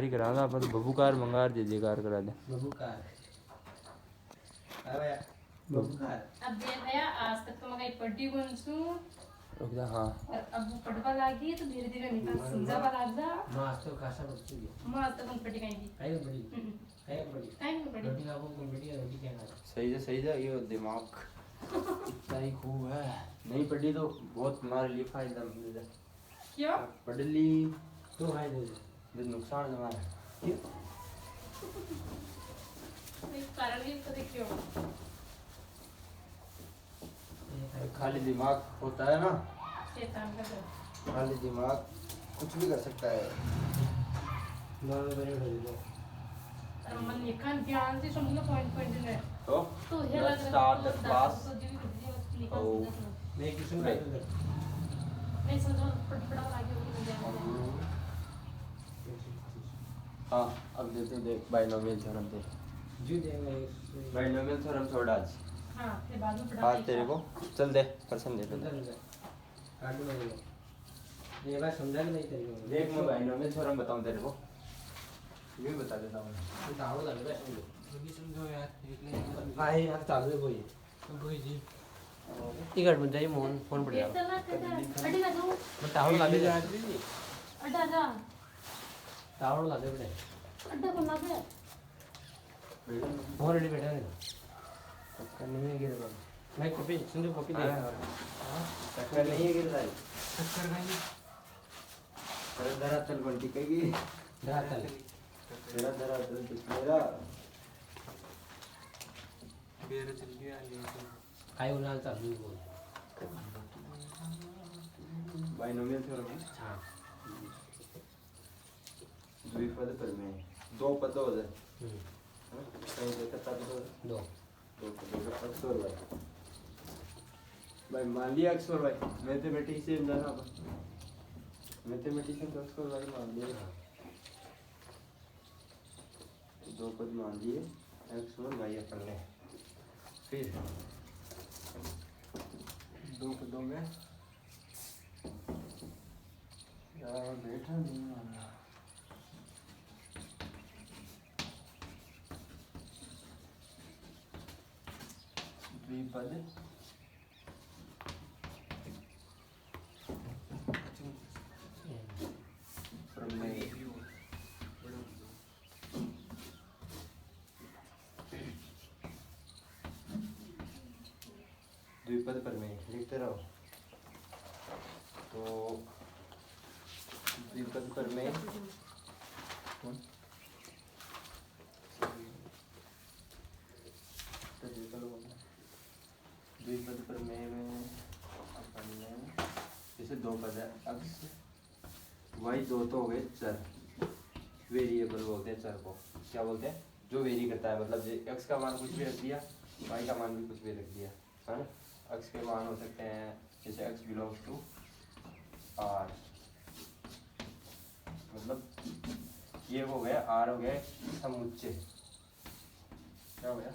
करा था अपन बबू कार मंगा दे दे कार करा दे बबू कार आया बबू कार अब दे भैया आज तक तो मगाई पड्डी बनसू रुक जा हाँ और अब वो पड़वा लागी तो धीरे धीरे निकाल समझा वाला जा मास तो खासा बढ़ती है मां तो कौन पड्डी खाएगी काई बड़ी काई बड़ी रोटी का वो बड़ी रोटी क्या खा सही है ये दिमाग इतना ही खूब है नहीं पढ़ी तो बहुत तुम्हारे लिए फायदा मिलेगा क्यों पढ़ ली तो खाई दे नुकसान तुम्हारा क्यों एक कारण भी तो देखियो खाली दिमाग होता है ना शैतान का घर खाली दिमाग कुछ भी कर सकता है नॉर्मल बड़े हो दे और मन निकाल ध्यान से समझ लो पॉइंट है तो तो ये लग स्टार्ट द क्लास तो जो भी निकाल Oh. मैं किसी में कर नहीं समझो पड़ा लागे वो नहीं जाएगा हाँ अब देते हैं देख बाइनोमियल थ्योरम दे जी देंगे बाइनोमियल थ्योरम छोड़ आज हां फिर बाद में पड़ा आज तेरे को चल दे पर्सन दे अंदर काट लो ये बात समझा नहीं तेरे को देख मैं बाइनोमियल थ्योरम बताऊं तेरे को ये बता देता हूं बताओ लग रहा है अभी समझो यार एक ले भाई यार चालू है कोई कोई जी टिकट बन जाए मोहन फोन पड़ जाएगा चला अड्डी का जाओ मैं टावर ला दे अड्डा जा टावर ला दे बड़े अड्डा को लागे फोन रेडी बैठा है चक्कर नहीं है गिर रहा मैं कॉपी सुनो कॉपी दे चक्कर नहीं है गिर रहा है चक्कर नहीं अरे जरा चल बंटी कहेगी जरा चल जरा चल मेरा बेर चल गया ये काय उन्हाल चालू बोल बाइनोमियल थ्योरम है हां द्विपद प्रमेय दो पद हो जाए कहीं देखा था तो दो पदों का x और y भाई मान लिया x और y मैथमेटिक्स से जाना अब मैथमेटिक्स में x और y मान लिया दो पद मान लिए x और y अपन ने फिर दो पदों में यार बैठा नहीं माना द्विपद प्रमेय द्विपद प्रमेय लिखते रहो तो द्विपद प्रमेय द्विपद प्रमेय में अपन ने जैसे दो पद है x y दो तो हो गए चर वेरिएबल बोलते हैं चर को क्या बोलते हैं जो वेरी करता है मतलब x का मान कुछ भी रख दिया y का मान भी कुछ भी रख दिया है ना x के मान हो सकते हैं जैसे x बिलोंग्स टू r मतलब ये हो गया r हो गया समुच्चय क्या हो गया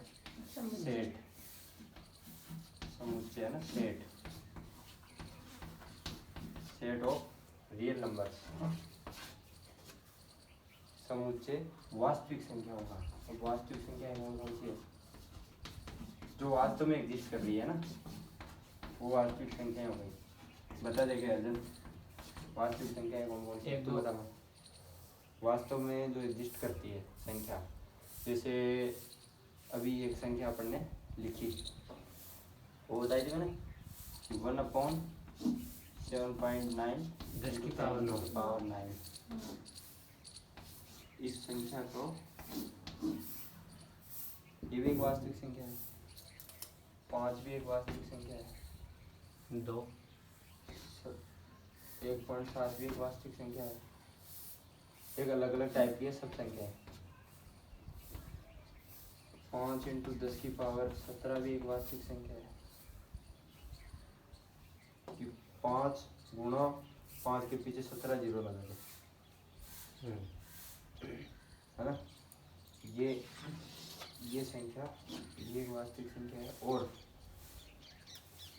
सेट समुच्चय है ना सेट ऑफ रियल नंबर्स समुच्चय वास्तविक संख्या होगा अब वास्तविक संख्या कौन कौन सी है जो वास्तव में एग्जिस्ट कर रही है ना वो वास्तविक संख्या हो गई बता देगा अर्जुन वास्तविक संख्या कौन कौन सी एक तो दो बता वास्तव में जो एग्जिस्ट करती है संख्या जैसे अभी एक संख्या अपन ने लिखी वो बताई थी मैंने 1/7.9 10 की पावर 9 इस संख्या को ये भी एक वास्तविक संख्या है 5 भी एक वास्तविक संख्या है 2 1.7 भी एक वास्तविक संख्या है एक अलग अलग टाइप की है सब संख्या है 5 × 10 की पावर 17 भी एक वास्तविक संख्या है 5 गुणा 5 के पीछे 17 जीरो लगा दो है ना ये संख्या ये एक वास्तविक संख्या है और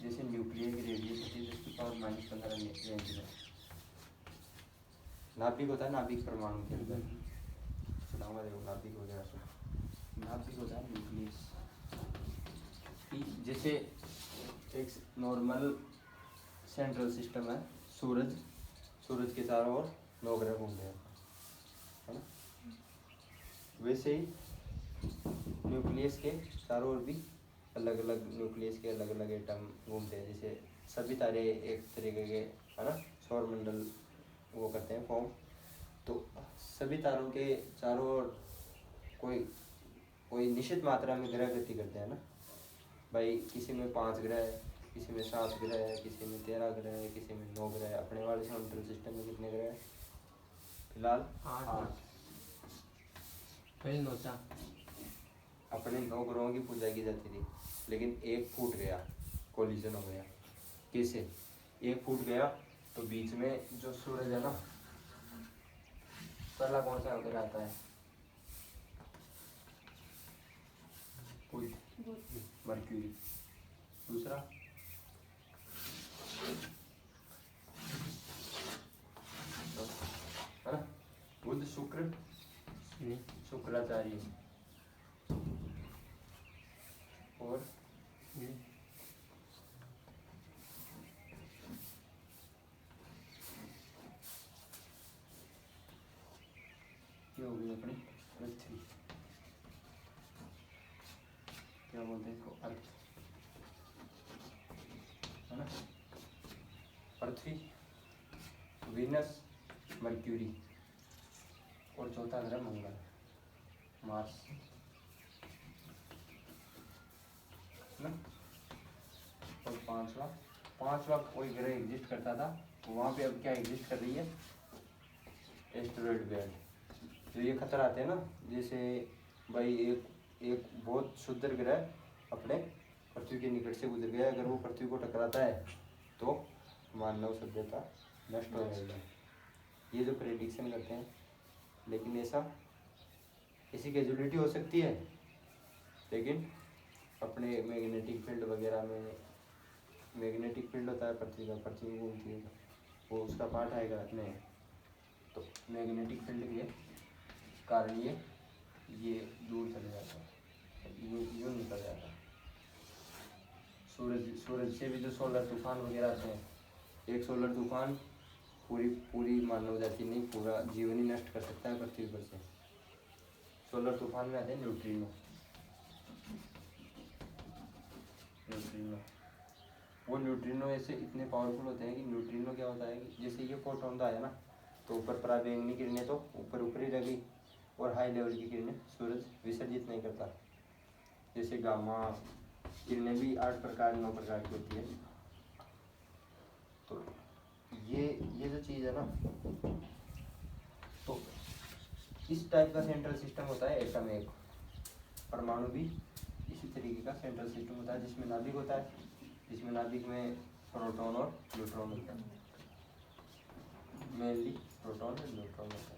जैसे न्यूक्लियर की रेडियस होती है जिसकी पावर -15 रेंज में नाभिक होता है नाभिक परमाणु के अंदर देखो नाभिक वगैरह सब। नाभिक होता है न्यूक्लियस। जैसे एक नॉर्मल सेंट्रल सिस्टम है, सूरज, सूरज के चारों ओर 9 ग्रह घूमते हैं, है ना? वैसे ही न्यूक्लियस के चारों ओर भी अलग अलग न्यूक्लियस के अलग अलग एटम घूमते हैं। जैसे सभी तारे एक तरीके के, है ना, सौर मंडल वो करते हैं फॉर्म। तो सभी तारों के चारों ओर कोई कोई निश्चित मात्रा में ग्रह गति करते हैं ना भाई। किसी में 5 ग्रह है, किसी में 7 ग्रह है, किसी में 13 ग्रह है, किसी में 9 ग्रह है। अपने वाले सेंट्रल सिस्टम में कितने ग्रह है फिलहाल? 8। पहले नोचा अपने 9 ग्रहों की पूजा की जाती थी, लेकिन एक फूट गया, कोलिजन हो गया। कैसे? एक फूट गया तो बीच में जो सूरज है ना, पहला कौन सा होकर आता है? बुध, मर्क्यूरी। दूसरा है ना, बुध, शुक्र, शुक्राचार्य और ये हो गई अपनी पृथ्वी। क्या बोलते हैं इसको? अर्थ, है ना? पृथ्वी, वीनस, मर्क्यूरी और चौथा ग्रह मंगल, मार्स, है ना? और पांचवा कोई ग्रह एग्जिस्ट करता था, वहाँ पे अब क्या एग्जिस्ट कर रही है? Asteroid belt. तो ये खतरा आते हैं ना, जैसे भाई एक बहुत शुद्ध ग्रह अपने पृथ्वी के निकट से गुजर गया, अगर वो पृथ्वी को टकराता है तो मानव सभ्यता नष्ट हो जाएगी। ये जो प्रेडिक्शन करते हैं, लेकिन ऐसी कैजुअलिटी हो सकती है, लेकिन अपने मैग्नेटिक फील्ड वगैरह में, मैग्नेटिक फील्ड होता है पृथ्वी का, पृथ्वी घूमती है, वो उसका पार्ट आएगा अपने। तो मैग्नेटिक फील्ड के कारण ये दूर चले जाता है, यूँ निकल जाता है। सूरज से भी जो सोलर तूफान वगैरह आते हैं, एक सोलर तूफान पूरी मानव जाति नहीं, पूरा जीवन ही नष्ट कर सकता है पृथ्वी पर से। सोलर तूफान में आते हैं न्यूट्रिनो। वो न्यूट्रिनो ऐसे इतने पावरफुल होते हैं कि न्यूट्रिनो क्या होता है कि जैसे ये फोटोन आया ना, तो ऊपर पराबैंगनी किरणें तो ऊपर ही लगी, और हाई लेवल की किरणें सूरज विसर्जित नहीं करता। जैसे गामा किरणें भी 8 प्रकार 9 प्रकार की होती है। तो ये जो चीज़ है ना, तो इस टाइप का सेंट्रल सिस्टम होता है एटम। एक परमाणु भी इसी तरीके का सेंट्रल सिस्टम होता है, जिसमें नाभिक होता है, जिसमें नाभिक में प्रोटॉन और न्यूट्रॉन होता है, मेनली प्रोटॉन और न्यूट्रॉन होता है।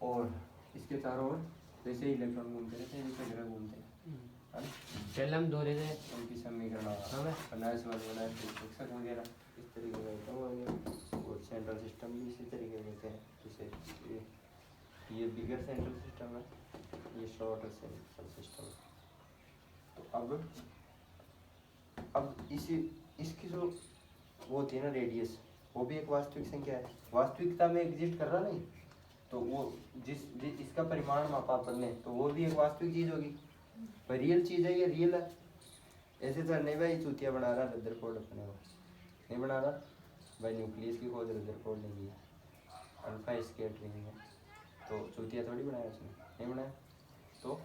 और इसके चारों ओर जैसे ही इलेक्ट्रॉन घूमते रहते हैं, जैसे ग्रह घूमते हैं, है ना? पहले हम दो रहे थे उनकी समीकरण वगैरह इस तरीके का एटम वगैरह। और सेंट्रल सिस्टम भी इसी तरीके के होते हैं। जैसे ये बिगर सेंट्रल सिस्टम है, ये शॉर्ट सेंट्रल सिस्टम है। तो अब इसकी जो वो होती है ना रेडियस, वो भी एक वास्तविक संख्या है, वास्तविकता में एग्जिस्ट कर रहा नहीं, तो वो जिस इसका परिमाण मापा अपन ने, तो वो भी एक वास्तविक चीज़ होगी। पर रियल चीज़ है, ये रियल है। ऐसे तो नहीं भाई चूतिया बना रहा रदरफोर्ड अपने को, नहीं बना रहा भाई। न्यूक्लियस की खोज रदरफोर्ड ने की, अल्फा स्कैटरिंग है, तो चूतिया थोड़ी बनाया उसने, नहीं बनाया। तो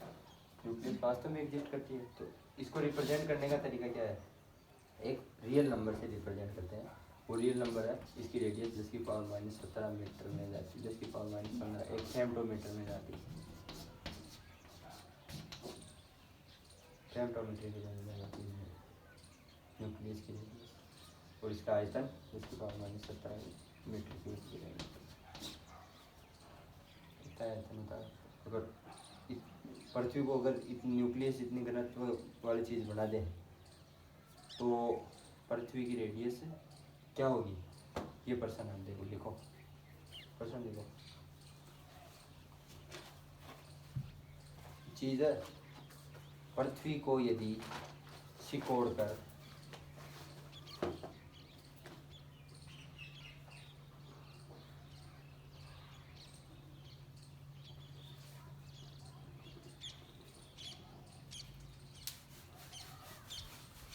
न्यूक्लियस वास्तव में एग्जिस्ट करती है। तो इसको रिप्रेजेंट करने का तरीका क्या है? एक रियल नंबर से रिप्रेजेंट करते हैं। वो रियल नंबर है, इसकी रेडियस 10⁻17 मीटर में जाती है, 10⁻15 एक फेम्टोमीटर में जाती है, फेम्टोमीटर की रेंज में जाती है न्यूक्लियस की रेडियस। और इसका आयतन 10⁻17 मीटर की उसकी रेंज इतना आयतन होता है। अगर पृथ्वी को अगर इतनी न्यूक्लियस इतनी घनत्व वाली चीज़ बना दें, तो पृथ्वी की रेडियस क्या होगी? ये प्रश्न आप देखो, लिखो प्रश्न, देखो चीज़ है। पृथ्वी को यदि सिकोड़ कर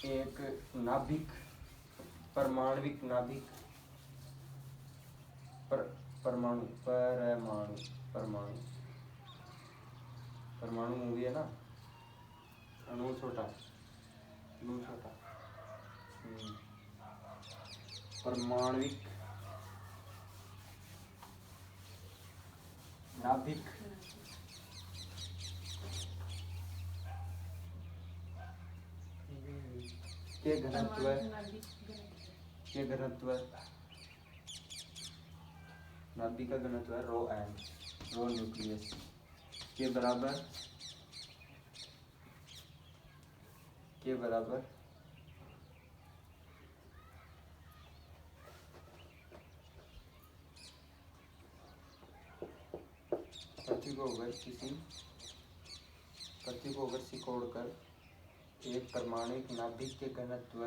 एक नाभिक परमाणविक नाभिक परमाणु परमाणु परमाणु परमाणु मूवी है ना, अणु छोटा अणु छोटा परमाणविक नाभिक के घनत्व नाभिक का घनत्व है रो एन, रो न्यूक्लियस के बराबर पृथ्वी को अगर सिकोड़ कर एक परमाणुक नाभिक के घनत्व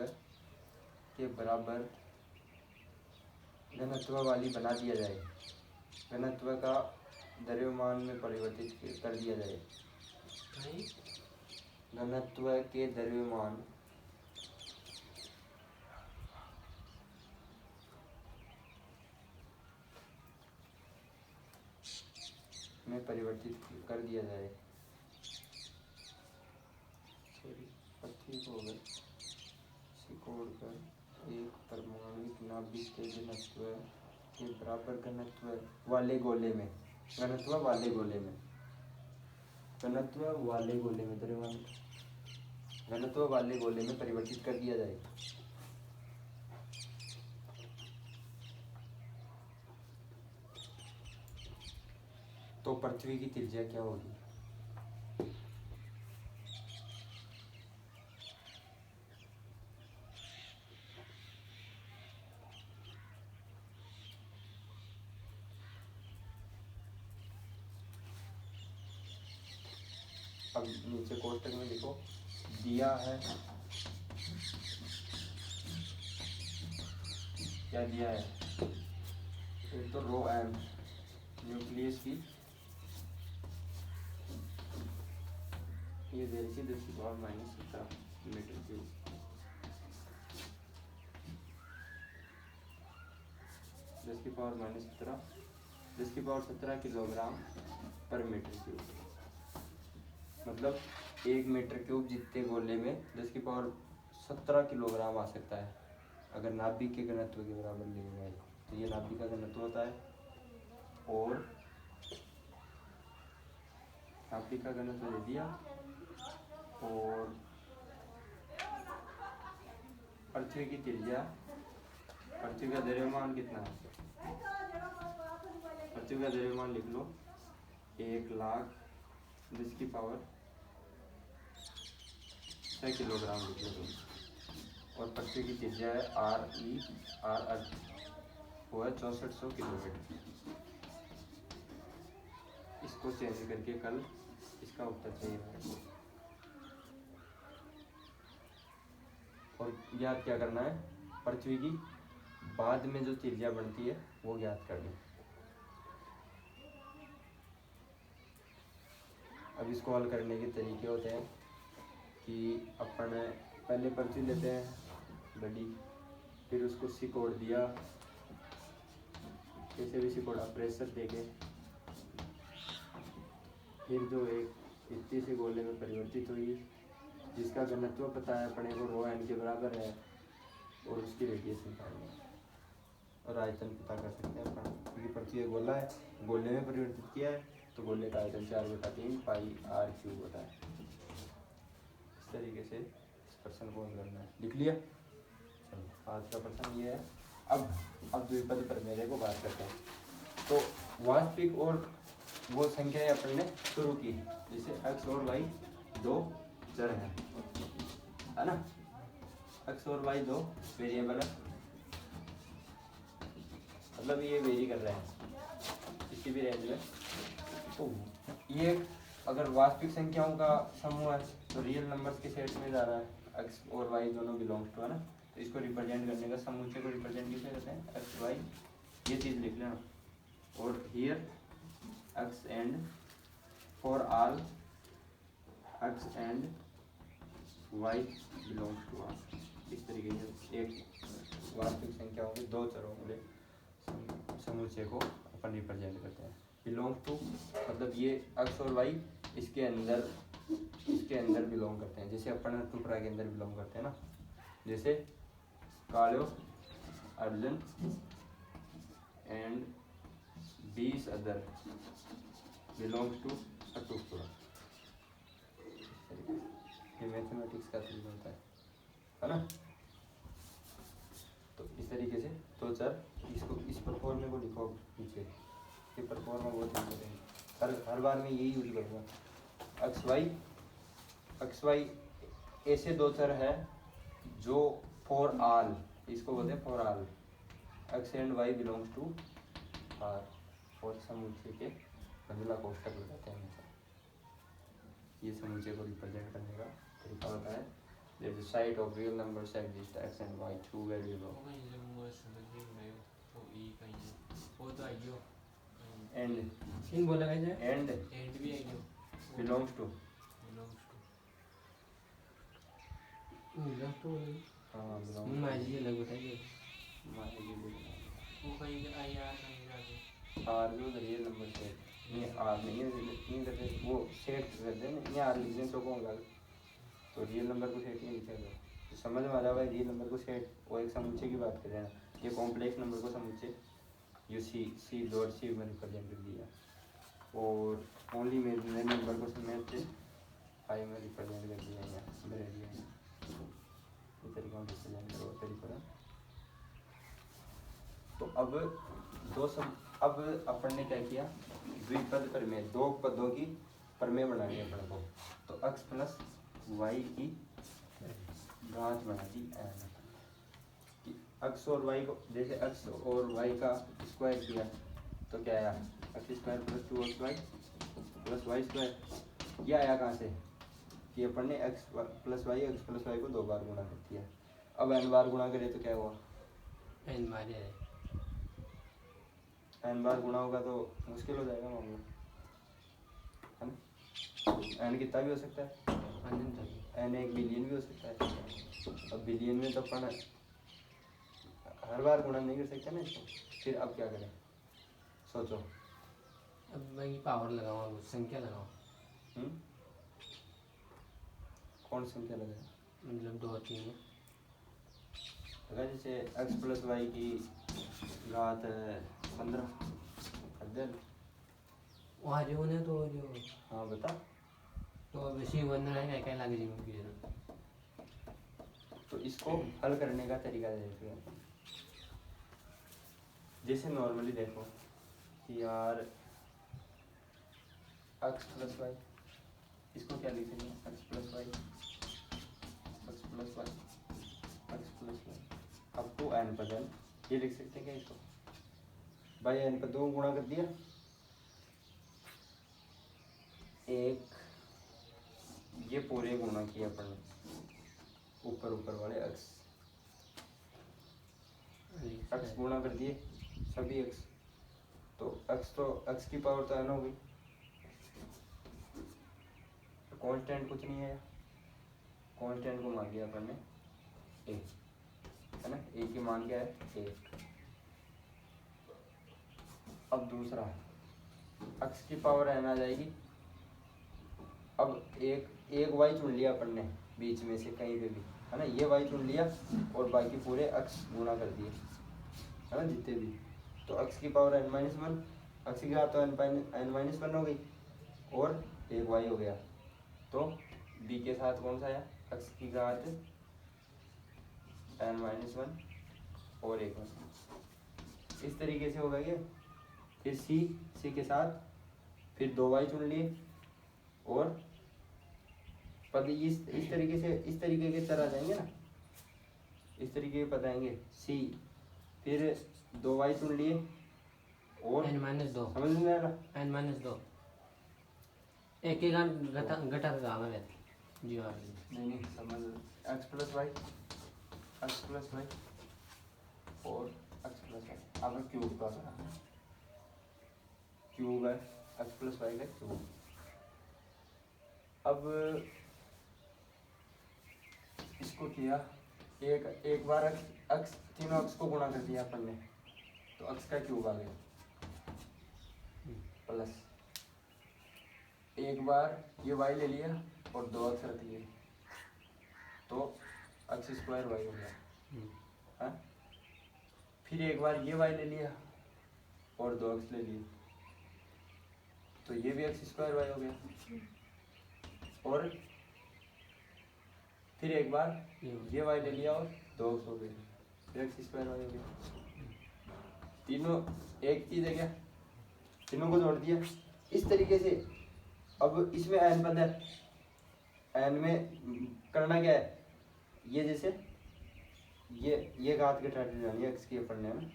के बराबर घनत्व वाली बना दिया जाए, घनत्व का द्रव्यमान में परिवर्तित कर दिया जाए, घनत्व के द्रव्यमान में परिवर्तित कर दिया जाए। पृथ्वी को अगर सिकोड़ कर एक परमाणुक नाभिक के घनत्व के बराबर घनत्व वाले गोले में द्रव्यमान घनत्व वाले गोले में परिवर्तित कर दिया जाए, तो पृथ्वी की त्रिज्या क्या होगी? अब नीचे कोष्टक में लिखो, दिया है, क्या दिया है? एक तो रो एम न्यूक्लियस की ये दे रही थी 10⁻⁻17 मीटर क्यूब, दस की पावर 17 किलोग्राम पर मीटर क्यूब, मतलब 1 मीटर क्यूब जितने गोले में 10⁻17 किलोग्राम आ सकता है अगर नाभिक के घनत्व के बराबर लिया जाए। तो ये नाभिक का घनत्व होता है, और नाभिक का घनत्व दे दिया, और पृथ्वी की त्रिज्या, पृथ्वी का द्रव्यमान कितना है? पृथ्वी का द्रव्यमान लिख लो 1,10⁻6 किलोग्राम लिख लो, और पृथ्वी की त्रिज्या है आर वो है 6400 किलोमीटर। इसको चेंज करके कल इसका उत्तर चाहिए मेरे को, और ज्ञात क्या करना है? पृथ्वी की बाद में जो त्रिज्या बनती है वो ज्ञात करनी। अब इसको हल करने के तरीके होते हैं कि अपन पहले पृथ्वी लेते हैं बड़ी, फिर उसको सिकोड़ दिया, कैसे भी सिकोड़ा, प्रेशर देके, फिर जो एक इतनी से गोले में परिवर्तित हुई जिसका घनत्व पता है अपने को रो एन के बराबर है, और उसकी रेडियस निकालनी है, और आयतन पता कर सकते हैं अपन, क्योंकि पृथ्वी एक गोला है, गोले में परिवर्तित किया है तो गोले का आयतन 4/3 πr³ होता है। इस तरीके से इस प्रश्न को हल करना है। लिख लिया? चलो आज का प्रश्न ये है। अब द्विपद प्रमेय को बात करते हैं। तो वास्तविक और वो संख्याएं अपन ने शुरू की, जैसे x और y दो चर हैं, है ना? x और y दो वेरिएबल है, मतलब ये वेरी कर रहे हैं किसी भी रेंज में। तो ये अगर वास्तविक संख्याओं का समूह है तो रियल नंबर्स के सेट में जा रहा है, एक्स और वाई दोनों बिलोंग्स टू, है ना। तो इसको रिप्रेजेंट करने का, समूचे को रिप्रेजेंट किसे करते हैं, एक्स वाई, ये चीज़ लिख लेना। और here x and for all x and y belongs to R. इस तरीके से एक वास्तविक संख्याओं के दो चरों वाले समुच्चय को अपन रिप्रेजेंट करते हैं। बिलोंग्स टू मतलब ये एक्स और वाई इसके अंदर बिलोंग करते हैं, जैसे अपन टुकड़ा के अंदर बिलोंग करते हैं ना, जैसे कालो, Arjun and 20 other belongs to a टुकड़ा। ये मैथमेटिक्स का तरीका होता है ना। तो इस तरीके से तो चर इसको इस परफॉर्मे को लिखो नीचे, ये परफॉर्मा बहुत इम्पोर्टेंट हर बार मैं यही यूज करूँगा। एक्स वाई ऐसे दो चर है जो फॉर ऑल, इसको बोलते हैं for all, x and y belongs to R, और समुच्चय के बदला कोष्टक लगाते हैं हमेशा। ये समुच्चय को रिप्रेजेंट करने का तरीका होता है। There is a site of real numbers exist x and y two variable and इन बोला गया है and भी आइयो belongs to लग तो हाँ belongs माजी लग बताइए वो कहीं आई यार कहीं जाके आर जो रियल नंबर सेट ये आर नहीं है, नहीं करते वो सेट करते हैं, ये आर लिखने तो कौन लगा, तो रियल नंबर को सेट नहीं लिखा गया। तो समझ में आ रहा है रियल नंबर को सेट, वो एक समुच्चय की बात कर रहे हैं। ये कॉम्प्लेक्स नंबर को समुच्चय यू सी डॉट सी में रिप्रेजेंट कर दिया, और ओनली में नंबर को समेट से फाइव में रिप्रेजेंट कर दिया यहाँ ब्रेडिया में, इस तरीके में रिप्रेजेंट करो तरीका। तो अब अपन ने क्या किया, द्विपद प्रमेय, दो पदों की प्रमेय बनानी है अपन को। तो x प्लस वाई की घात बना दी n, कि x और y को, जैसे x और y का स्क्वायर किया तो क्या आया, x square plus 2xy plus y square. यह आया कहाँ से, कि अपन ने x प्लस वाई को 2 बार गुणा कर दिया। अब n बार गुणा करें तो क्या हुआ, एन मारे n बार गुणा होगा तो मुश्किल हो जाएगा मामला, है ना। n कितना भी हो सकता है, अनंत तक n 1 बिलियन भी हो सकता है। अब बिलियन में तो अपन हर बार गुणा नहीं कर सकते ना इसको, फिर अब क्या करें सोचो। अब मैं ये पावर लगाऊंगा, संख्या लगाऊं, कौन संख्या लगाए, मतलब 2 3 अगर जैसे x प्लस वाई की घात 15 अध्ययन, वहाँ जो ने तो जो हाँ बता। तो वैसे ही वन रहेगा क्या लग जी मुझे ना। तो इसको हल करने का तरीका देखते हैं। जैसे नॉर्मली देखो कि यार x प्लस वाई, इसको क्या लिखेंगे, x प्लस वाई अब तो n पर n, ये लिख सकते हैं क्या इसको, भाई n पर 2 गुणा कर दिया, एक ये पूरे गुणा किया अपन ने, ऊपर वाले x गुणा कर दिए सभी x, तो x की पावर तो n हो गई, कांस्टेंट कुछ नहीं है, कांस्टेंट को मान लिया अपन ने a, है ना, a की मान क्या है 1। अब दूसरा x की पावर n आ जाएगी। अब एक y चुन लिया अपन ने बीच में से कहीं पे भी, है ना, ये y चुन लिया और बाकी पूरे x गुणा कर दिए, है ना, जितने भी। तो x की पावर n-1, x की घात तो n-1 हो गई और एक y हो गया। तो b के साथ कौन सा आया, x की घात n-1 और एक 1, इस तरीके से होगा ये। फिर c के साथ फिर 2y चुन लिए और पद इस तरीके के चर आ जाएंगे ना, इस तरीके के पद आएंगे c, फिर 2y चुन लिए और n-2 समझ में आ रहा, n-2 एक ही गान घटा गाना है जी हाँ नहीं समझ एक्स प्लस वाई और एक्स प्लस वाई आपने क्यूब का करा क्यूब है एक्स प्लस वाई का क्यूब। अब इसको किया एक बार अक्स तीनों अक्स को गुणा कर दिया अपन ने तो अक्स का क्यूब आ गया प्लस एक बार ये वाई ले लिया और दो अक्स रख लिए तो एक्स स्क्वायर वाई हो गया। हाँ फिर एक बार ये वाई ले लिया और दो अक्स ले लिए तो ये भी एक्स स्क्वायर वाई हो गया। और फिर एक बार ये वाई ले लिया और दो अक्स हो गए फिर एक्स स्क्वायर वाई हो गया। तीनों एक चीज है क्या तीनों को जोड़ दिया इस तरीके से। अब इसमें एन पद है एन में करना क्या है ये जैसे ये घात घटाती जानी है एक्स की पढ़ने में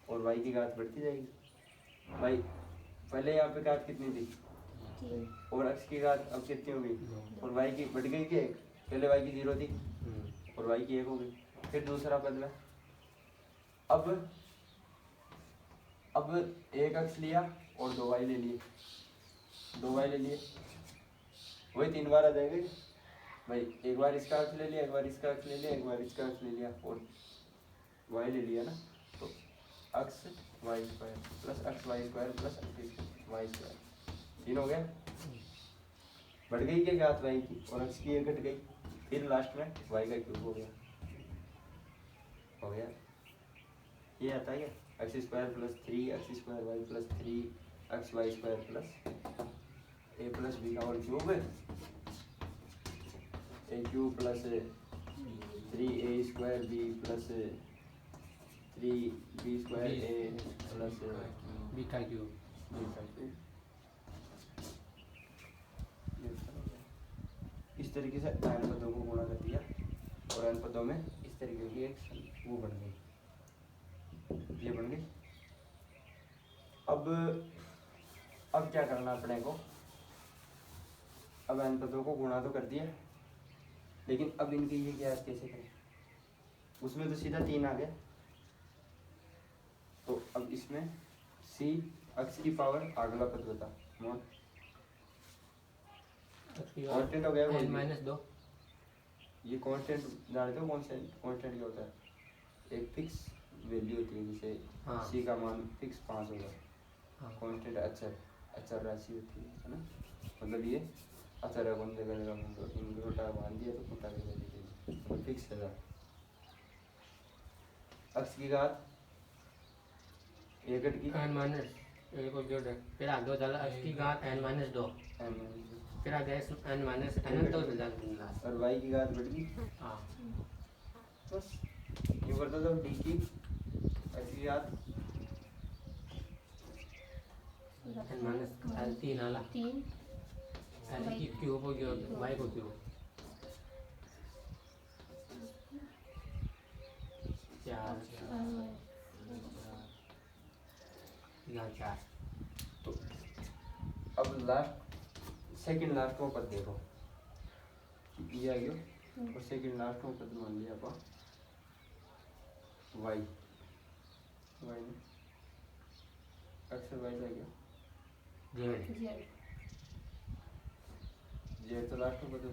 और वाई की घात बढ़ती जाएगी। वाई पहले यहाँ पे घात कितनी थी और एक्स की घात अब कितनी हो गई और वाई की बढ़ गई कि एक पहले वाई की 0 थी और वाई की 1 हो गई। फिर दूसरा पद में अब एक एक्स लिया और दो वाई ले लिए वही 3 बार आ जाएगा भाई। एक बार इसका एक्स ले लिया एक बार इसका एक्स ले लिया एक बार इसका एक्स ले लिया और वाई ले लिया ना तो x y square plus x y square plus x y square 3 हो गया। बढ़ गई क्या घात वाई की और एक्स की 1 घट गई फिर लास्ट में वाई का क्यूब हो गया ये आता है क्या x square plus 3 x square y plus 3 x y square plus a plus b का और क्यूब है a cube plus 3 a square b plus 3 b square a plus b का क्यूब इस तरीके से एन पदों को गुणा कर दिया और एन पदों में इस तरीके की एक वो बन गई ये बन गई। अब क्या करना अपने को अब एन पदों को गुणा तो कर दिया लेकिन अब इनके ये ज्ञात कैसे करें उसमें तो सीधा 3 आ गया तो अब इसमें सी एक्स की पावर अगला पद बता नोट कांस्टेंट हो गया -2 ये कांस्टेंट जानते हो कांस्टेंट क्या होता है एक फिक्स वैल्यू होती है जैसे हाँ। सी का मान फिक्स 5 होगा हाँ। कांस्टेंट अचर राशि होती है ना मतलब ये अचर है कौन जगह जगह मान दो इन घोटा मान दिया तो घोटा के वैल्यू मतलब फिक्स है एक्स की घात 1 की n माइनस एक को जोड़ फिर आगे हो जाला x की घात n-2 फिर आगे n माइनस n तो हो जाएगा और y की घात बढ़ गई हाँ बस ये करता था d की x की घात n माइनस l3 आला 3 l की क्यूब हो गया y को क्यूब 4 तो अब सेकंड लास्ट को पद देखो ये आ गया और सेकंड लास्ट को पद मान लिया अपन y में x और y आ गया z तो लास्ट को पद दो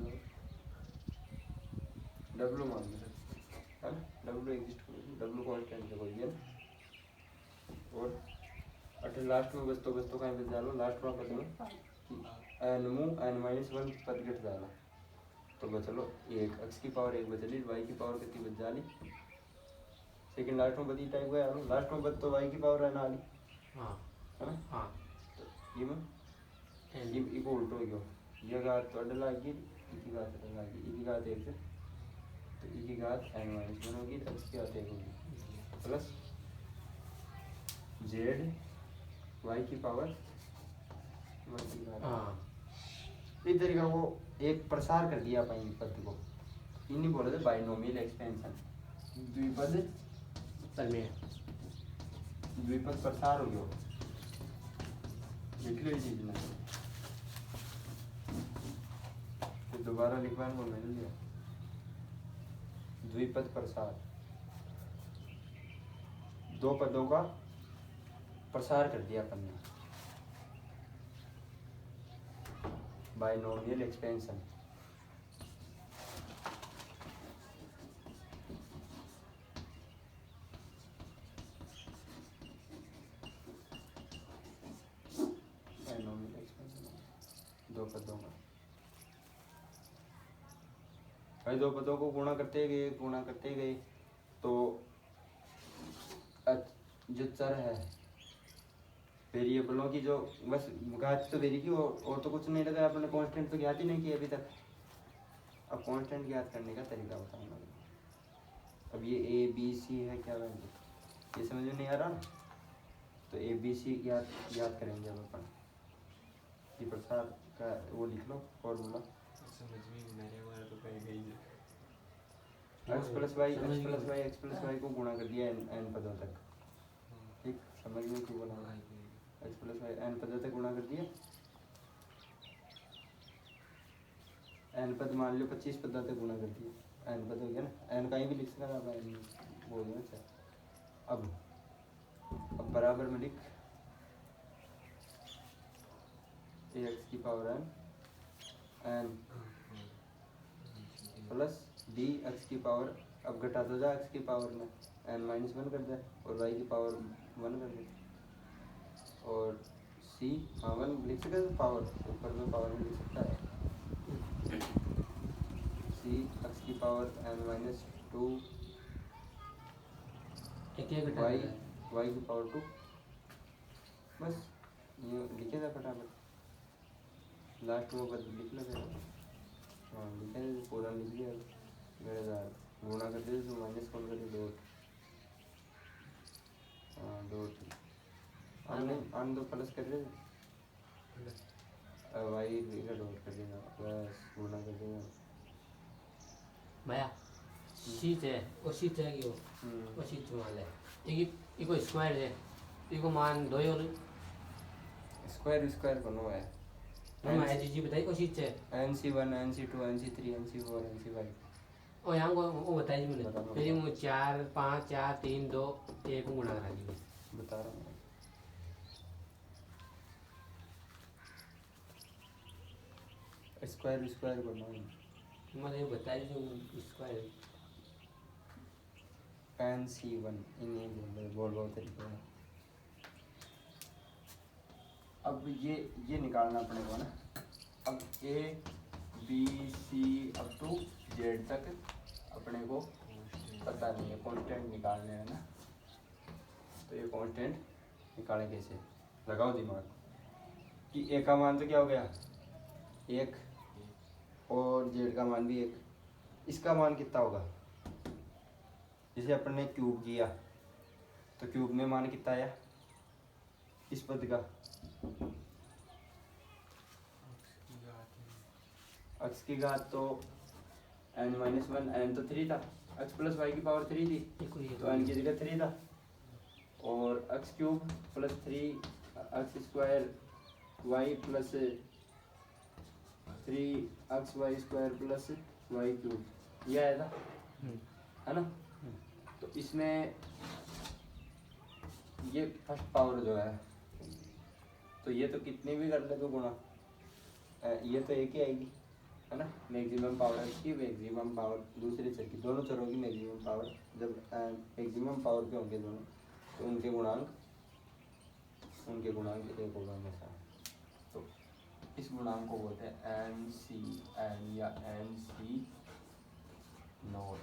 w मान लो है ना w एग्जिस्ट करो w कांस्टेंट देखो ये और अटे लास्ट में बस तो कहीं पे डालो लास्ट में पद में n मु n-1 पद घट डाला तो बचलो एक x की पावर 1 बचली y की पावर कितनी बच जाली सेकंड लास्ट में बदी टाइप गया लास्ट में बच तो y की पावर है ना आली हाँ है ना हाँ तो ये में ये को उल्टो गयो ये घात तो डला की की घात डला की घात 1 से तो की घात n-1 होगी x की घात 1 होगी प्लस z y की पावर y की घात हाँ इस तरीके को एक प्रसार कर दिया अपन पद को इन्हीं बोले थे बाइनोमियल एक्सपेंशन द्विपद प्रमेय द्विपद प्रसार हो गया निकले चीज में दोबारा लिखवाने को मिल गया द्विपद प्रसार, दो पदों का प्रसार कर दिया अपन ने, बाइनोमियल एक्सपेंशन। बाइनोमियल एक्सपेंशन दो पदों का, भाई दो पदों को गुणा करते गए तो जो चर है वेरिएबलों की जो बस घात तो वेरी की और तो कुछ नहीं लगा, आपने कांस्टेंट तो ज्ञात ही नहीं किया अभी तक। अब कांस्टेंट ज्ञात करने का तरीका बताऊंगा। अब ये ए बी सी है, क्या वैल्यू ये समझ में नहीं आ रहा ना, तो ए बी सी ज्ञात करेंगे अब अपन। ये प्रसार का वो लिख लो फॉर्मूला, समझ में नहीं आ रहा तो कहीं गई एक्स प्लस वाई को गुणा कर दिया एन पदों तक। ठीक, समझ में क्यों बोला, एक्स प्लस वाई एन पदों तक गुणा कर दिया। एन पद मान लो 25 पदों तक गुणा कर दिया, एन पद हो गया ना, एन कहीं भी लिख सकता आप, एन बोल दो। अच्छा अब बराबर में लिख ए एक्स की power n plus d x की पावर, अब घटा दो जा एक्स की पावर में एन माइनस 1 कर दे और वाई की पावर 1 कर दे, और सी हाँ 1 लिख सकते हैं पावर, ऊपर में पावर में लिख सकता है सी एक्स की पावर एन माइनस 2 वाई की पावर 2, बस ये लिखे था फटाफट, लास्ट में बस लिख लो फिर। हाँ लिखे थे पूरा लिख दिया, मेरे साथ गुणा कर दे तो माइनस कौन कर दे डॉट, हाँ डॉट हमने अन दो प्लस कर दे, वाई का डॉट कर देगा, बस गुणा कर देगा भैया शीट है वो शीट है कि वो शीट मान ले इको स्क्वायर है, इको मान दो और स्क्वायर बनो है हम है जी बताइए को शीट है NC1 NC2 NC3 NC4 NC5 और यहाँ को वो बताइए मैंने फिर वो 4 5 4 3 2 1 को गुणा करा दीजिए, बता रहा हूँ। स्क्वायर बनो है, मतलब बताइए जो स्क्वायर NC1 इन्हें बोल तरीके है। अब ये निकालना अपने को ना, अब A B C up to Z तक अपने को पता नहीं है, कांस्टेंट निकालने हैं ना, तो ये कांस्टेंट निकालें कैसे, लगाओ दिमाग कि A का मान तो क्या हो गया 1 और Z का मान भी 1, इसका मान कितना होगा, जैसे अपन ने क्यूब किया तो क्यूब में मान कितना आया इस पद का, एक्स की घात तो n-1 n तो 3 था, x प्लस वाई की पावर 3 थी तो n की जगह 3 था, और x cube plus 3 x square y plus 3 xy square plus y cube, ये आया था है ना। तो इसमें ये फर्स्ट पावर जो है, तो ये तो कितनी भी कर ले तो गुणा, ये तो एक ही आएगी है ना, मैक्सिमम पावर की मैक्सिमम पावर दूसरे चर की, दोनों चरों की मैक्सिमम पावर जब मैक्सिमम पावर के होंगे दोनों तो उनके गुणांक एक होगा हमेशा। तो इस गुणांक को बोलते हैं NCN या NC नोट,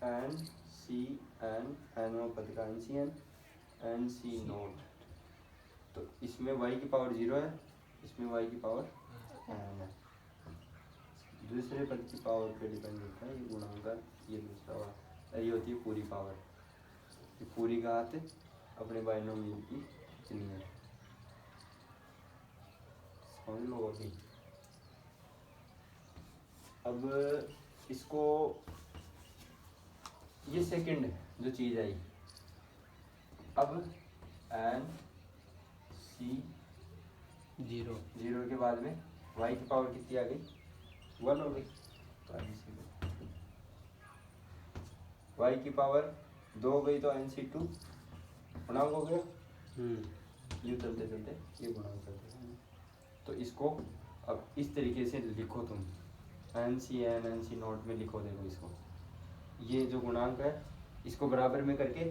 NCN एन पद का NCN NC नोट। तो इसमें y की पावर 0 है, इसमें y की पावर n है, दूसरे पद की पावर पे डिपेंड होता है ये गुणांक, ये दूसरा वाला, ये होती है पूरी पावर, ये पूरी घात अपने बाइनोमियल की कितनी है समझ लो अभी। अब इसको ये सेकंड जो चीज़ आई, अब n C जीरो। जीरो के बाद में वाई की पावर कितनी आ गई, 1 हो गई। तो वाई की पावर 2 हो गई तो NC2 गुणांक हो गया। यूँ चलते चलते ये गुणांक चलते हैं। तो इसको अब इस तरीके से लिखो तुम, NCn NC0 में लिखो। देखो इसको, ये जो गुणांक है इसको बराबर में करके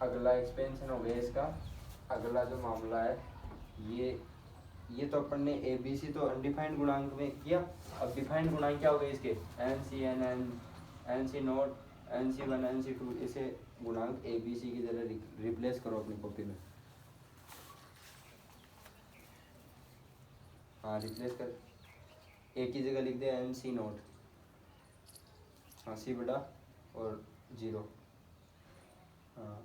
अगला एक्सपेंशन हो गया इसका। अगला जो मामला है ये तो अपन ने ABC तो अनडिफाइंड गुणांक में किया। अब डिफाइंड गुणांक क्या हो गए इसके, NCn NC0 NC1 NC2, इसे गुणांक ABC की जगह रिप्लेस करो अपनी कॉपी में। हाँ रिप्लेस कर, एक की जगह लिख दे NC0, हाँ C बड़ा और 0। हाँ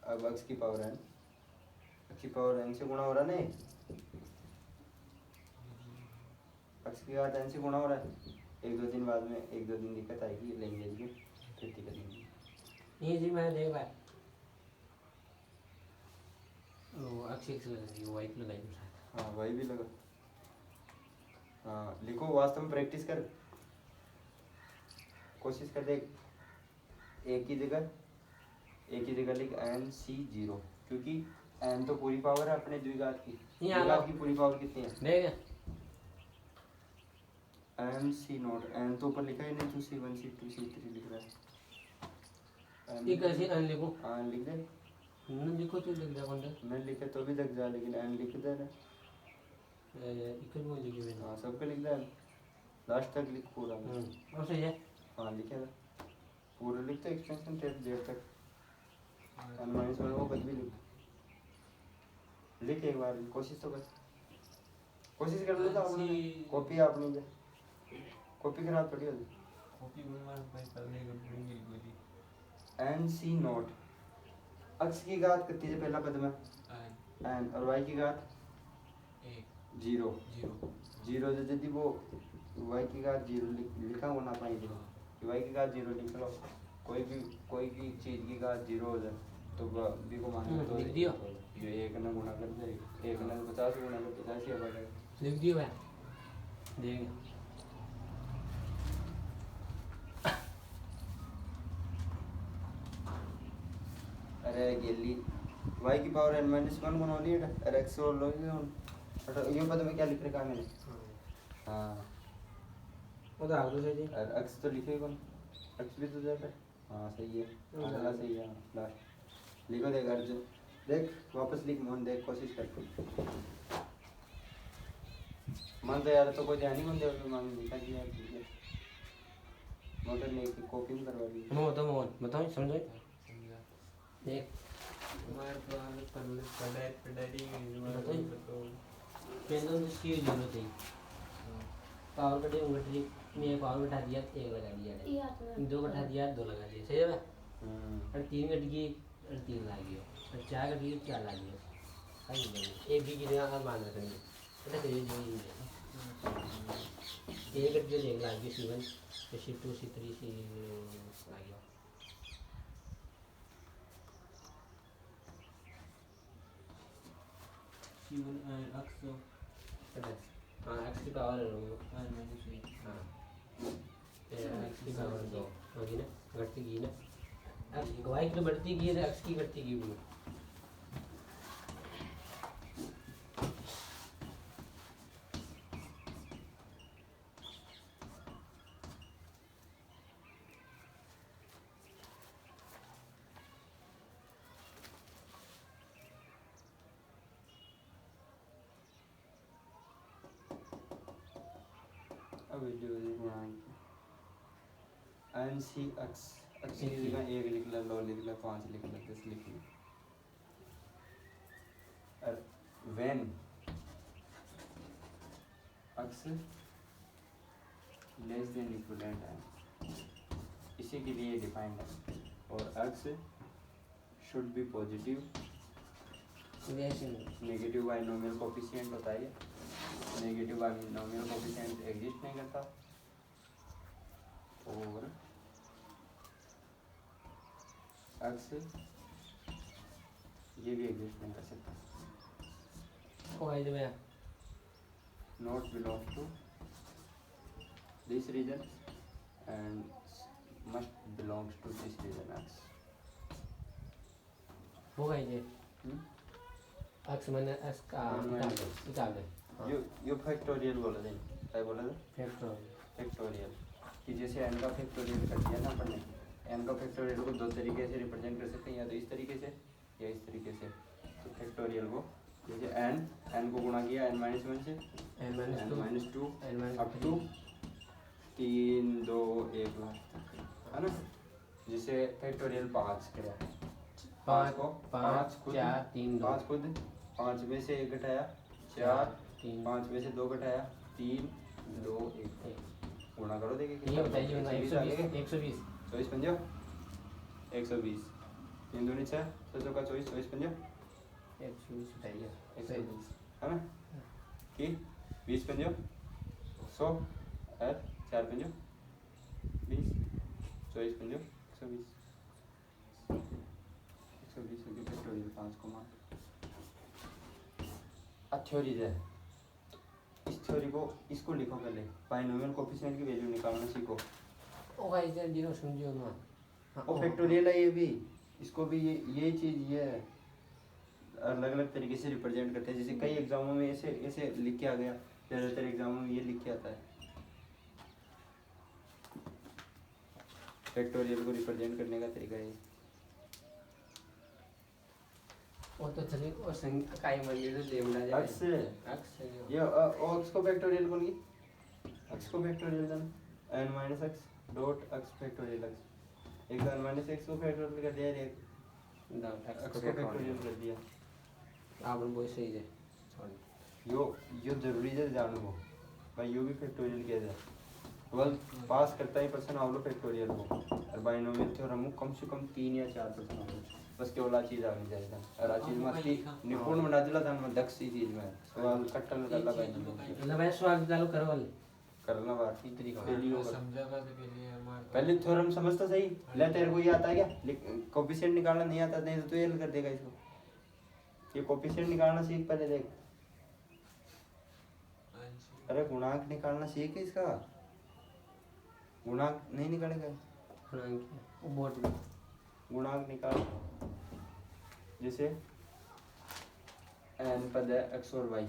अब x की पावर n, x की पावर n से गुणा हो रहा है ना, x की घात n से गुणा हो रहा है। एक दो दिन बाद में, एक दो दिन दिक्कत आएगी, लैंग्वेज की फिर दिक्कत नहीं। ये जी मैं देख भाई वो अक्ष लगी वाई की लगाई। हाँ वही भी लगा। हाँ लिखो, वास्तव में प्रैक्टिस कर, कोशिश कर देख। एक की जगह लिख NC0, क्योंकि n तो पूरी पावर है अपने द्विघात की। द्विघात की पूरी पावर कितनी है देख NC0, n तो ऊपर लिखा ही नहीं, तो C1 C2 C3 लिख रहा है। ये कैसे n लिखूं? हाँ लिख दे। न लिखो तो लिख जा बंदा। मैं लिखे तो भी लग जा, लेकिन n लिख दे ना। इक्वल में लिखे हुए हाँ सबके लिख दे, लास्ट तक लिख पूरा। और सही है। हाँ लिखेगा पूरा, लिख तो एक्सटेंशन टेप देर तक n-1 वो कुछ भी लिख एक बार, कोशिश तो कर, कोशिश कर लेता अपनी कॉपी अपनी दे, कॉपी खराब थोड़ी होती। कॉपी बनवा भाई करने को ढूंढी बोली। NC0, x की घात कितनी से पहला पद में n, और y की घात 0 0 से यदि वो y की घात 0 लिखा होना पाएंगे कि y की घात 0 लिख लो। कोई भी चीज की घात 0 हो जाए तो b को मान लो, तो लिख दियो। जो 1 ना गुणा कर दे, 1 ना 50 गुणा कर 50 ही आ जाएगा। लिख दियो भाई देख। अरे गेली y की पावर n-1 गुना होनी है, अरे x और लो ये पद में क्या लिख रखा है मैंने। हाँ वो तो आगे से जी और x तो लिखे कौन, x भी तो जाता है। हाँ सही है, अगला सही है। लास्ट लिखो, देख अर्जुन, देख वापस लिख मोहन, देख कोशिश कर। मन तो यार तो कोई ध्यान ही मन दे, मन लिखा दिया है मोटर ने एक कॉपी में करवा दी। मोहन बताओ समझो समझा देख। हमारे तो आगे पढ़ाई तो पहले तो सी जीरो थी, पावर कटे उंगली में पावर बैठा दिया, एक लगा दिया, दो बैठा दिया, दो लगा दिया, सही है भाई। और 3 कट गई और 3 लग गई, और 4 कट गई 4 लग गई, सही है। एक भी की जगह मान रखेंगे पता है ये नहीं है। एक कट गई, एक लग गई, C1 C2 C3 C लग गया। हाँ x की पावर हाँ x की पावर 2 होगी ना, घटती गई ना, y की तो बढ़ती गई है, x की घटती गई भी। NCX की जगह 1 लिख ला, 2 लिख ला, 5 लिख ला, 10 लिख ला। और when x less than equivalent है, इसी के लिए डिफाइंड है। और x should be positive, negative binomial coefficient होता है, नेगेटिव बाइनोमियल कोफिशिएंट एग्जिस्ट नहीं करता। और x ये भी एग्जिस्ट नहीं कर सकता। ओ भाई जो है not belongs to this region and must belongs to this region x. होगा ये हम्म? x माइनस s का निकाल दे यो फैक्टोरियल बोला था, क्या बोला था? फैक्टोरियल फैक्टोरियल कि जैसे n का फैक्टोरियल कर दिया ना अपन ने, n का फैक्टोरियल को दो तरीके से रिप्रेजेंट कर सकते हैं, या तो इस तरीके से या इस तरीके से। तो फैक्टोरियल को जैसे n को गुणा किया n माइनस वन से n minus two up to 3 2 1 lakh तक, है ना? जिसे फैक्टोरियल 5 किया, 5 को 5 खुद 4 3 2 5 खुद 5 में से 1 घटाया 4, 5 में से 2 घटाया 3 2 1 गुणा करो, देखिए ये बताइए ना 120 24 पंजो 120 3 दूनी 6 6 का 24 24 पंजो 120 बताइए 120, है ना? कि 20 पंजो 100 और 4 पंजो 20 24 पंजो 120 120 हो गया फैक्टोरियल 5 को मान। अब थ्योरी है, इस थ्योरी को इसको लिखो पहले, बाइनोमियल कोएफिशिएंट की वैल्यू निकालना सीखो। ओ गाइस यार जीरो समझियो ना वो फैक्टोरियल है, ये भी इसको भी ये चीज़ ये अलग अलग तरीके से रिप्रेजेंट करते हैं। जैसे कई एग्जामों में ऐसे ऐसे लिख के आ गया, ज़्यादातर एग्जामों में ये लिख के आता है। फैक्टोरियल को रिप्रेजेंट करने का तरीका है। वो तो चलिए और संख्या काय मंदिर से लेवला जाए अक्स ये अक्स को फैक्टोरियल बोलिए, अक्स को फैक्टोरियल देना n माइनस एक्स डॉट अक्स फैक्टोरियल एक्स, एक n माइनस एक्स को फैक्टोरियल कर दिया, एक अक्स को फैक्टोरियल कर दिया। आप बोल सही है यो जरूरी है जानू को भाई, यो भी फैक्टोरियल किया जाए। 12 पास करता ही पर्सन आवलो फैक्टोरियल को, और बाइनोमियल थ्योरम को कम से कम 3 या 4 पर्सन आवलो, बस केवल आ चीज आनी चाहिए। और आ चीज मत की निपुण बना दिला था मैं दक्ष ही चीज में सवाल कट्टल निकाला बाइनोमियल मतलब भाई सवाल चालू करो वाले करना बात की तरीका पहली होगा। समझागा तो पहले हमारे पहले थ्योरम समझता सही ले, तेरे को ये आता है क्या? कोएफिशिएंट निकालना नहीं आता नहीं तो तू ये कर देगा इसको। ये कोएफिशिएंट निकालना सीख पहले, देख अरे गुणांक निकालना सीख इसका, गुणांक नहीं निकालेगा वो बोर्ड में गुणांक निकाल। जैसे n पद है x और y,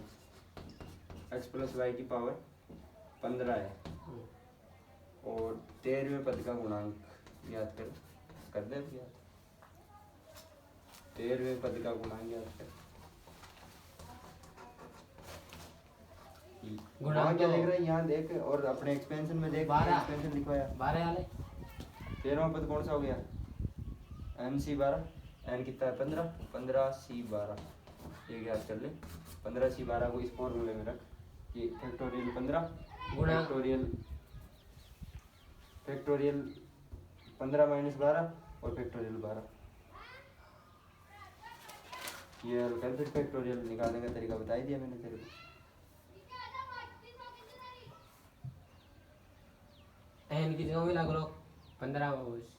x प्लस y की पावर 15 है, और 13वें पद का गुणांक याद कर दे याद, 13वें पद का गुणांक याद कर। गुणांक क्या देख रहा है यहाँ देख, और अपने एक्सपेंशन में देख, 12 एक्सपेंशन लिखवाया 12 वाले 13वां पद कौन सा हो गया? n c 12, n कितना है 15, 15 c 12, ये याद कर ले। 15 c 12 को इस फॉर्मूले में रख, ये फैक्टोरियल 15 गुणा फैक्टोरियल 15 माइनस 12 और फैक्टोरियल 12, ये हल कर। फिर फैक्टोरियल निकालने का तरीका बता ही दिया मैंने तेरे को। n की जगह में लग लो 15 बस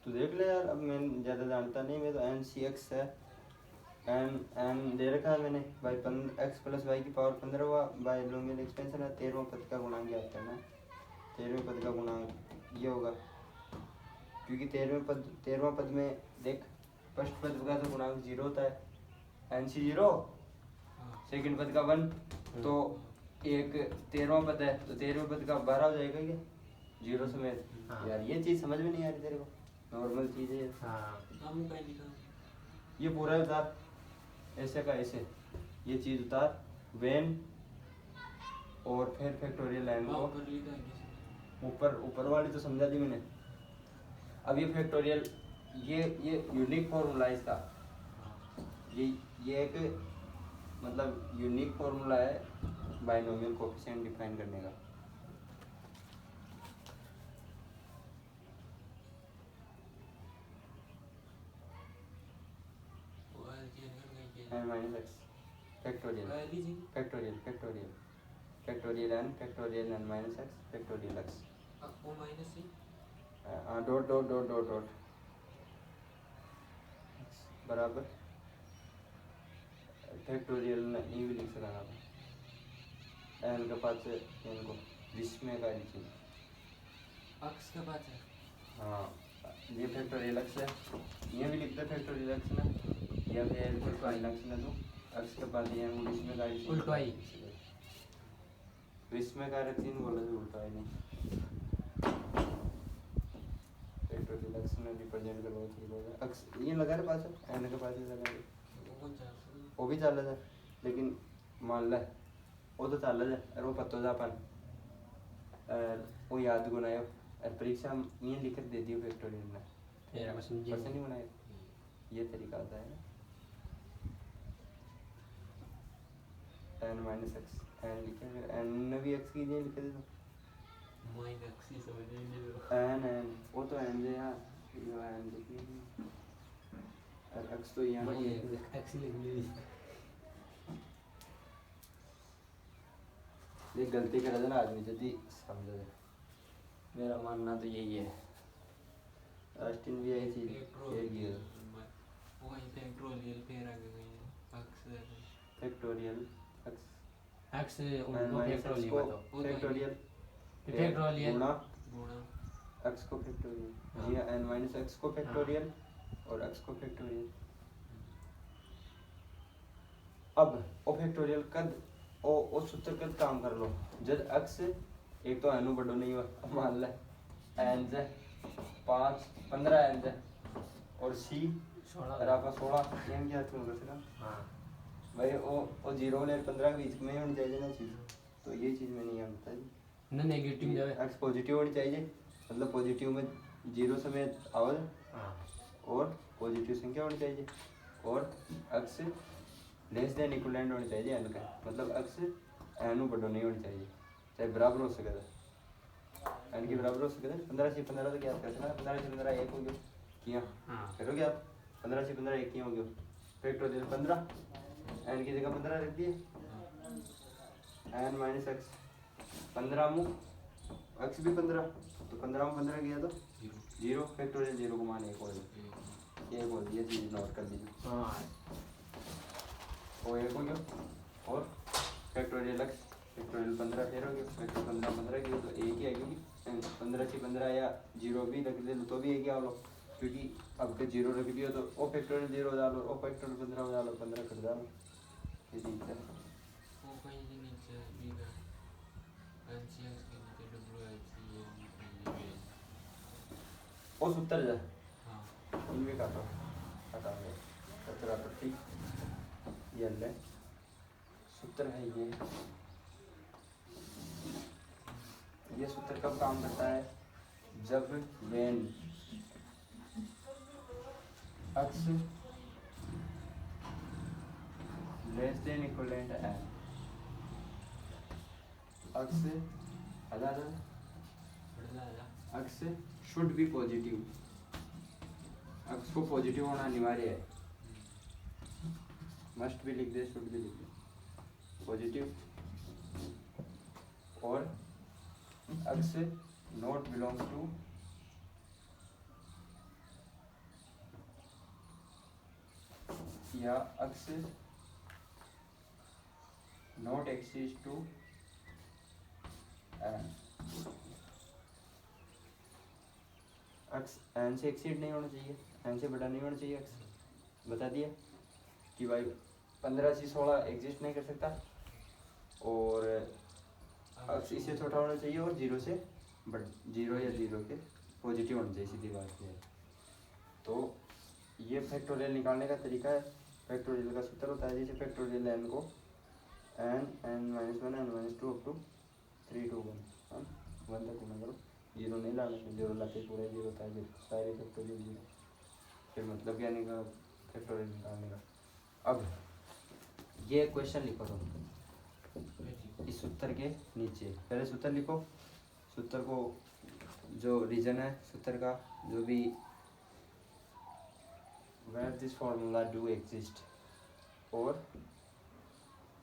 तू देख ले यार, अब मैं ज़्यादा जानता नहीं, मैं तो n c x है, n दे रखा है मैंने बाई x प्लस वाई की पावर 15 हुआ, बाई लोमियल एक्सपेंशन है। 13वां पद का गुणांक याद करना, 13वें पद का गुणांक ये होगा, क्योंकि 13वां पद में देख फर्स्ट पद का तो गुणांक 0 होता है, n c 0, सेकंड पद का 1, तो एक 13वां पद है तो 13वें पद का 12 हो जाएगा क्या 0 समेत। यार ये चीज़ समझ में नहीं आ रही तेरे को, नॉर्मल चीज़ है। हाँ ये पूरा उतार ऐसे का ऐसे, ये चीज़ उतार वेन, और फिर फैक्टोरियल लाइन को ऊपर वाली तो समझा दी मैंने। अब ये फैक्टोरियल ये यूनिक फॉर्मूला है इसका, ये एक मतलब यूनिक फॉर्मूला है बाइनोमियल कोएफिशिएंट डिफाइन करने का। n minus x factorial n minus x factorial x dot dot dot dot dot बराबर फैक्टोरियल नहीं भी लिख सकता था, एन के पास एन को विस्मय का चिन्ह। अक्स के पास है। हाँ ये फैक्टोरियल एक्स है, ये भी लिखते फैक्टोरियल एक्स ना, या फिर फैक्टोरियल एक्स ना, तो एक्स के पास ये विस्मय का चिन्ह उल्टा ही। विस्मय का चिन्ह बोला तो उल्टा ही नहीं। फैक्टोरियल एक्स में रिप्रेजेंट करवा ठीक एक्स ये लगा रहे पास है, एन के पास ही लगा रहे, वो भी चल रहा है लेकिन मान ले वो तो चल रहा है और वो पत्तो जापन वो याद गुनायो और परीक्षा में ये लिख दे दियो फैक्टोरियल ने फिर हम समझे क्वेश्चन नहीं बनाए। ये तरीका होता है ना n माइनस एक्स n लिखे फिर n ने भी x की जगह लिख दे तो माइनस एक्स ही समझ नहीं रहा। n वो तो n है यार, ये n लिखी और x तो यहाँ ये एक्स लिख ली। ये गलती कर देना आदमी यदि समझ जाए, मेरा मानना तो यही है। आस्टिन भी यही चीज एक ही है वही फैक्टोरियल फिर आगे गई अक्स फैक्टोरियल एक्स n उनको माइनस एक्स को फैक्टोरियल फैक्टोरियल फैक्टोरियल गुणा गुणा x को फैक्टोरियल हाँ। जी n माइनस एक्स को फैक्टोरियल और x को फैक्टोरियल। अब ओ फैक्टोरियल कद ओ सूत्र कद काम कर लो जब x एक तो n बड़ो नहीं हुआ मान ले n से 5 15 n से और c 16 और आपका 16 एम क्या तुम कर सकते हां भाई ओ 0 और 15 के बीच में होनी चाहिए ना चीज, तो ये चीज में नहीं आता जी ना नेगेटिव में जावे x पॉजिटिव होनी चाहिए, मतलब पॉजिटिव में 0 समेत आवाज हां और पॉजिटिव संख्या होनी चाहिए और x लेस देन इक्विवेलेंट होनी चाहिए n का, मतलब x n बड़ो नहीं होनी चाहिए, चाहे बराबर हो सके n के बराबर हो सके। 15 से 15 तो क्या कर सकते हैं, 15 से 15 1 हो गया किया हां करोगे आप, 15 से 15 1 किया हो गया फैक्टोरियल 15 n की जगह 15 रख दिए n माइनस एक्स 15 में x भी 15 तो 15 में 15 गया तो 0 फैक्टोरियल 0 को मान 1 हो गया, ये बोल दिया चीज नोट कर दीजिए हां वो 1 हो गया और फैक्टोरियल x फैक्टोरियल 15 फिर हो गया फैक्टोरियल 15 15 गया तो एक ही आएगी 15 से 15 या 0 भी रख दे तो भी एक ही आ लो, क्योंकि अब के 0 रख दिया तो ओ फैक्टोरियल 0 हो जालो ओ फैक्टोरियल 15 हो जालो 15 कर डालो ये ठीक है। वो कहीं के नीचे बीगा एनसीएस के नीचे डब्ल्यूआईसी ओ सूत्र जा हाँ इनमें काटो हटा दो 17 पर ठीक ये ले सूत्र है ये सूत्र कब काम करता है, जब when x less than equivalent n x हजार x should be positive, x को पॉजिटिव होना अनिवार्य है, मस्ट भी लिख दे शुड भी लिख दे पॉजिटिव और x नॉट बिलोंग्स टू या x not exist to n x n से एक्सीड नहीं होना चाहिए, n से बड़ा नहीं होना चाहिए x बता दिया कि भाई 15 से 16 एग्जिस्ट नहीं कर सकता और x इससे छोटा होना चाहिए और 0 से बड़ा 0 या 0 के पॉजिटिव होना चाहिए, सीधी बात है। तो ये फैक्टोरियल निकालने का तरीका है, फैक्टोरियल का सूत्र होता है जैसे फैक्टोरियल n को n minus 1 n minus 2 up to 3 to 1 1 तक गुना करो, 0 नहीं लाना, 0 लाते पूरा 0 होता है, फिर सारे फैक्टोरियल 0 फिर मतलब क्या निकाला फैक्टोरियल निकालने का। अब ये क्वेश्चन लिखो तुम इस सूत्र के नीचे, पहले सूत्र लिखो, सूत्र को जो रीजन है सूत्र का जो भी where this formula do exist और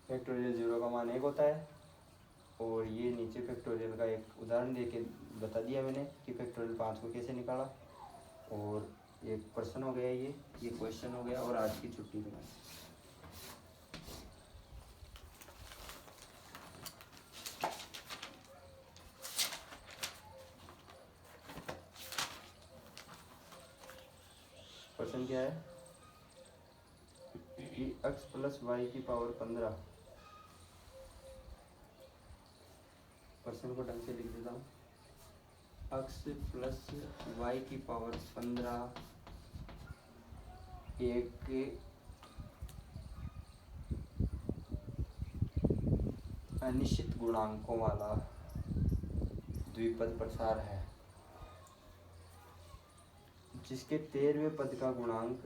फैक्टोरियल 0 का मान 1 होता है और ये नीचे फैक्टोरियल का एक उदाहरण देके बता दिया मैंने कि फैक्टोरियल 5 को कैसे निकाला और ये प्रश्न हो गया, ये क्वेश्चन हो गया और आज की छुट्टी का क्या है कि x प्लस वाई की पावर 15। क्वेश्चन को ढंग से लिख देता हूँ। x प्लस वाई की पावर 15 एक अनिश्चित गुणांकों वाला द्विपद प्रसार है जिसके 13वें पद का गुणांक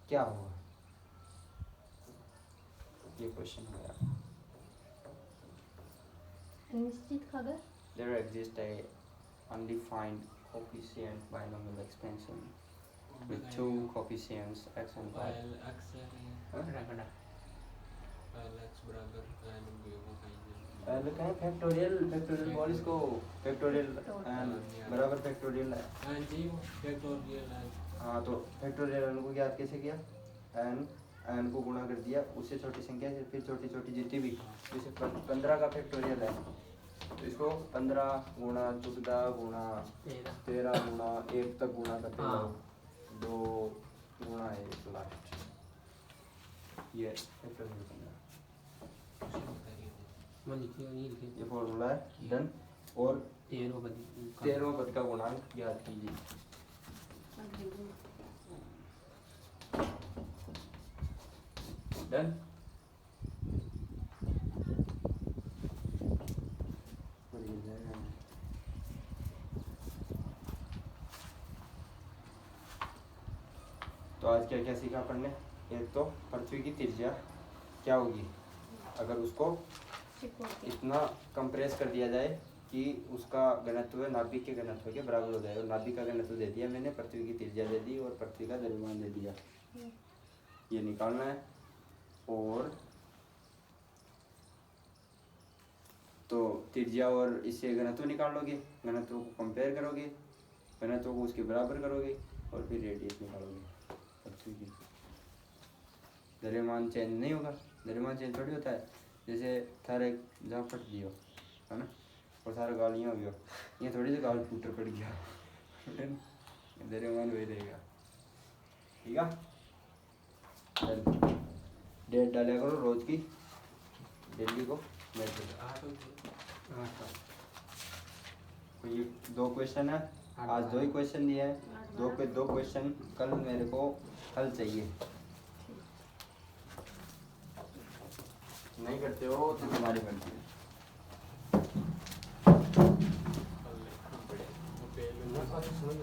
क्या होगा। ये क्वेश्चन है यार। निश्चित खबर There exists a undefined coefficient binomial expansion with two coefficients x and y. While x है रखना while x बराबर n वो कहीं पहले कहें फैक्टोरियल बोल इसको फैक्टोरियल बराबर फैक्टोरियल है। हाँ जी फैक्टोरियल है। हाँ तो फैक्टोरियल को ज्ञात कैसे किया। n को गुणा कर दिया उससे छोटी संख्या से फिर छोटी छोटी जितनी भी जैसे 15 का फैक्टोरियल है तो इसको 15 गुणा 14 गुणा 13 गुणा 1 तक गुणा करते हाँ। जाओ 2 गुणा 1 लास्ट ये फैक्टोरियल 15। मैं लिखिए नहीं लिखिए ये फॉर्मूला है डन। और 13वें पद का गुणांक ज्ञात कीजिए। डन। तो आज क्या क्या सीखा पढ़ने। एक तो पृथ्वी की त्रिज्या क्या होगी अगर उसको इतना कंप्रेस कर दिया जाए कि उसका घनत्व नाभिक के घनत्व के बराबर हो जाए। और नाभिक का घनत्व दे दिया मैंने, पृथ्वी की त्रिज्या दे दी और पृथ्वी का द्रव्यमान दे दिया। ये निकालना है। और तो त्रिज्या और इससे घनत्व निकाल लोगे, घनत्व को कंपेयर करोगे, घनत्व को उसके बराबर करोगे और फिर रेडियस निकालोगे पृथ्वी की। द्रव्यमान चेंज नहीं होगा, द्रव्यमान चेंज थोड़ी होता है। जैसे थारा एक जहाँ फट दियो है ना और सारा गाल यहाँ हो गया, ये थोड़ी सी गाल फूटर पड़ गया द्रव्यमान वही रहेगा। ठीक है डेट डाला करो रोज की, डेली को ये 2 क्वेश्चन है आज, 2 ही क्वेश्चन दिए हैं। 2 क्वेश्चन कल मेरे को हल चाहिए। नहीं करते हो तो तुम्हारी मर्जी है। समझ